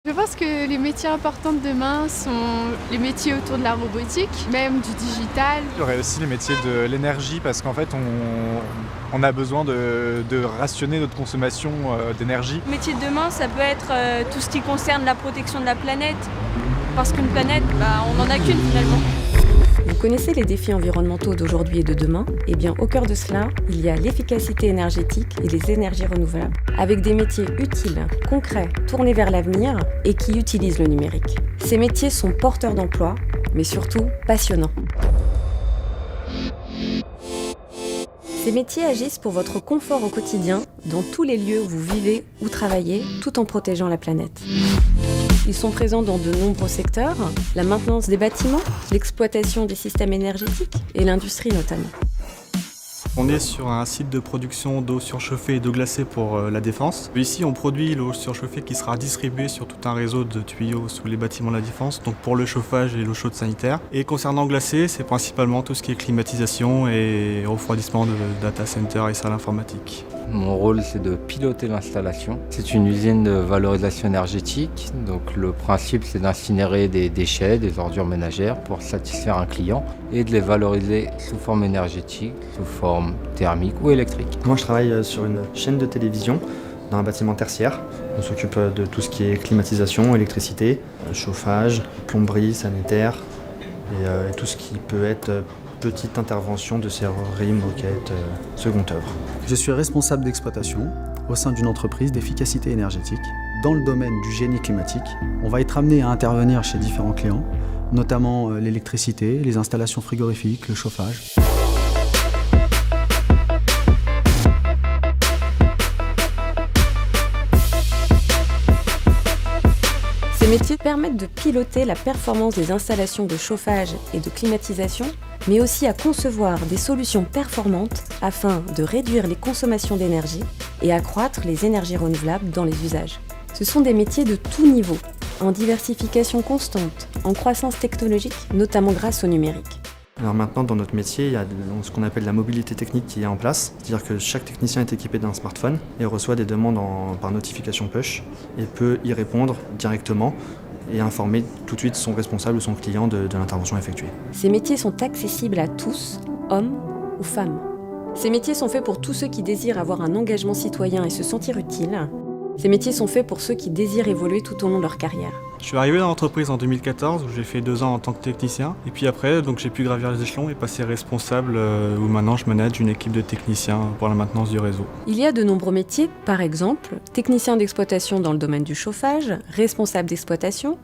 Je pense que les métiers importants de demain sont les métiers autour de la robotique, même du digital. Il y aurait aussi les métiers de l'énergie parce qu'en fait on a besoin de rationner notre consommation d'énergie. Le métier de demain, ça peut être tout ce qui concerne la protection de la planète. Parce qu'une planète, on n'en a qu'une finalement. Vous connaissez les défis environnementaux d'aujourd'hui et de demain ? Eh bien, au cœur de cela, il y a l'efficacité énergétique et les énergies renouvelables, avec des métiers utiles, concrets, tournés vers l'avenir et qui utilisent le numérique. Ces métiers sont porteurs d'emplois, mais surtout passionnants. Ces métiers agissent pour votre confort au quotidien, dans tous les lieux où vous vivez ou travaillez, tout en protégeant la planète. Ils sont présents dans de nombreux secteurs, la maintenance des bâtiments, l'exploitation des systèmes énergétiques et l'industrie notamment. On est sur un site de production d'eau surchauffée et d'eau glacée pour la Défense. Ici, on produit l'eau surchauffée qui sera distribuée sur tout un réseau de tuyaux sous les bâtiments de la Défense, donc pour le chauffage et l'eau chaude sanitaire. Et concernant glacé, c'est principalement tout ce qui est climatisation et refroidissement de data center et salles informatiques. Mon rôle, c'est de piloter l'installation. C'est une usine de valorisation énergétique. Donc le principe, c'est d'incinérer des déchets, des ordures ménagères pour satisfaire un client et de les valoriser sous forme énergétique, sous forme thermique ou électrique. Moi, je travaille sur une chaîne de télévision dans un bâtiment tertiaire. On s'occupe de tout ce qui est climatisation, électricité, chauffage, plomberie, sanitaire et tout ce qui peut être petite intervention de serrurerie, moquette, seconde œuvre. Je suis responsable d'exploitation au sein d'une entreprise d'efficacité énergétique. Dans le domaine du génie climatique, on va être amené à intervenir chez différents clients, notamment l'électricité, les installations frigorifiques, le chauffage. Ces métiers permettent de piloter la performance des installations de chauffage et de climatisation, mais aussi à concevoir des solutions performantes afin de réduire les consommations d'énergie et accroître les énergies renouvelables dans les usages. Ce sont des métiers de tout niveau, en diversification constante, en croissance technologique, notamment grâce au numérique. Alors maintenant, dans notre métier, il y a ce qu'on appelle la mobilité technique qui est en place. C'est-à-dire que chaque technicien est équipé d'un smartphone et reçoit des demandes par notification push et peut y répondre directement et informer tout de suite son responsable ou son client de l'intervention effectuée. Ces métiers sont accessibles à tous, hommes ou femmes. Ces métiers sont faits pour tous ceux qui désirent avoir un engagement citoyen et se sentir utile. Ces métiers sont faits pour ceux qui désirent évoluer tout au long de leur carrière. Je suis arrivé dans l'entreprise en 2014 où j'ai fait 2 ans en tant que technicien. Et puis après, j'ai pu gravir les échelons et passer responsable où maintenant je manage une équipe de techniciens pour la maintenance du réseau. Il y a de nombreux métiers, par exemple, technicien d'exploitation dans le domaine du chauffage, responsable d'exploitation,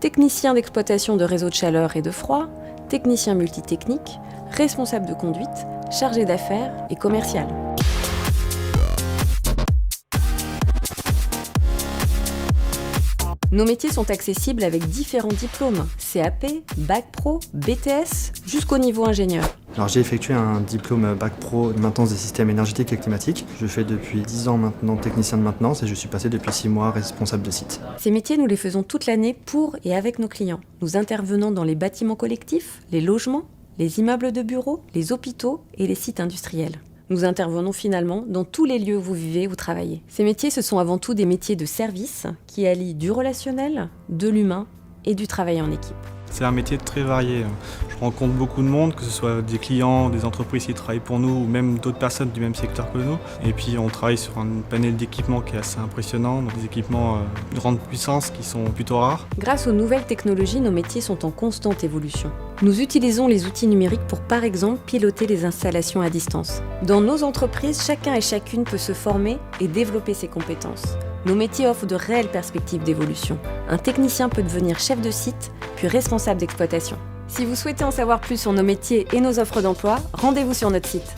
technicien d'exploitation de réseaux de chaleur et de froid, technicien multitechnique, responsable de conduite, chargé d'affaires et commercial. Nos métiers sont accessibles avec différents diplômes, CAP, Bac Pro, BTS, jusqu'au niveau ingénieur. Alors j'ai effectué un diplôme Bac Pro de maintenance des systèmes énergétiques et climatiques. Je fais depuis 10 ans maintenant technicien de maintenance et je suis passé depuis 6 mois responsable de site. Ces métiers, nous les faisons toute l'année pour et avec nos clients. Nous intervenons dans les bâtiments collectifs, les logements, les immeubles de bureaux, les hôpitaux et les sites industriels. Nous intervenons finalement dans tous les lieux où vous vivez ou travaillez. Ces métiers, ce sont avant tout des métiers de service qui allient du relationnel, de l'humain et du travail en équipe. C'est un métier très varié. Je rencontre beaucoup de monde, que ce soit des clients, des entreprises qui travaillent pour nous ou même d'autres personnes du même secteur que nous. Et puis on travaille sur un panel d'équipements qui est assez impressionnant, des équipements de grande puissance qui sont plutôt rares. Grâce aux nouvelles technologies, nos métiers sont en constante évolution. Nous utilisons les outils numériques pour, par exemple, piloter les installations à distance. Dans nos entreprises, chacun et chacune peut se former et développer ses compétences. Nos métiers offrent de réelles perspectives d'évolution. Un technicien peut devenir chef de site, puis responsable d'exploitation. Si vous souhaitez en savoir plus sur nos métiers et nos offres d'emploi, rendez-vous sur notre site.